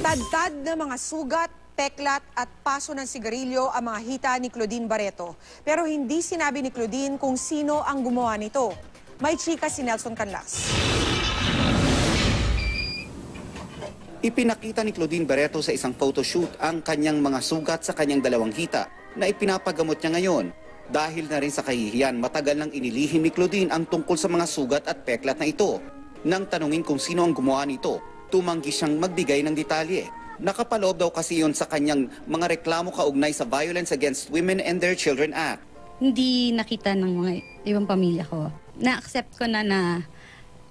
Tad-tad na mga sugat, peklat at paso ng sigarilyo ang mga hita ni Claudine Barreto. Pero hindi sinabi ni Claudine kung sino ang gumawa nito. May chika si Nelson Canlas. Ipinakita ni Claudine Barreto sa isang photoshoot ang kanyang mga sugat sa kanyang dalawang hita na ipinapagamot niya ngayon. Dahil na rin sa kahihiyan, matagal nang inilihim ni Claudine ang tungkol sa mga sugat at peklat na ito. Nang tanungin kung sino ang gumawa nito, tumanggi siyang magbigay ng detalye. Nakapaloob daw kasi yon sa kanyang mga reklamo kaugnay sa Violence Against Women and Their Children Act. Hindi nakita ng mga ibang pamilya ko. Na-accept ko na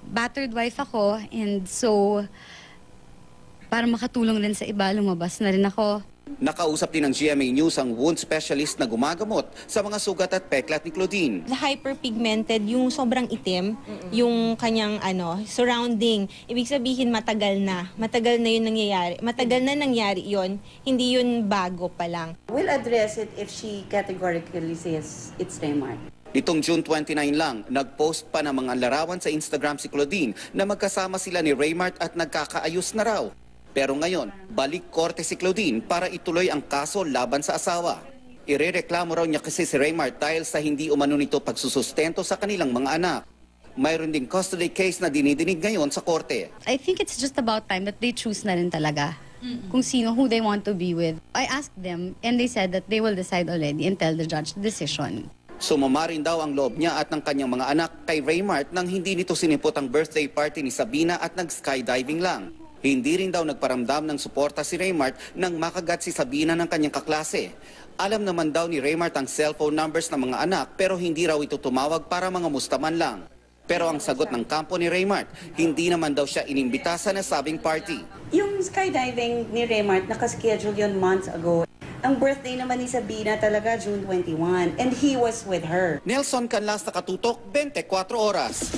battered wife ako, and so para makatulong din sa iba, lumabas na rin ako. Nakausap din ng GMA News ang wound specialist na gumagamot sa mga sugat at peklat ni Claudine. Hyperpigmented, yung sobrang itim, yung kanyang surrounding. Ibig sabihin matagal na yun nangyayari. Matagal na nangyari yun, hindi yun bago pa lang. We'll address it if she categorically says it's Raymart. Itong June 29 lang, nag-post pa ng mga larawan sa Instagram si Claudine na magkasama sila ni Raymart at nagkakaayos na raw. Pero ngayon, balik korte si Claudine para ituloy ang kaso laban sa asawa. Irereklamo raw niya kasi si Raymart dahil sa hindi umano nito pagsusustento sa kanilang mga anak. Mayroon ding custody case na dinidinig ngayon sa korte. I think it's just about time that they choose na rin talaga kung sino, who they want to be with. I asked them and they said that they will decide already and tell the judge the decision. Sumama rin daw ang loob niya at ng kanyang mga anak kay Raymart nang hindi nito sinipot ang birthday party ni Sabina at nag-skydiving lang. Hindi rin daw nagparamdam ng suporta si Raymart nang makagat si Sabina ng kanyang kaklase. Alam naman daw ni Raymart ang cellphone numbers ng mga anak pero hindi raw ito tumawag para mga mustaman lang. Pero ang sagot ng kampo ni Raymart, hindi naman daw siya inimbita sa nasabing party. Yung skydiving ni Raymart, nakaschedule yun months ago. Ang birthday naman ni Sabina talaga June 21 and he was with her. Nelson Canlas, Nakatutok, 24 Oras.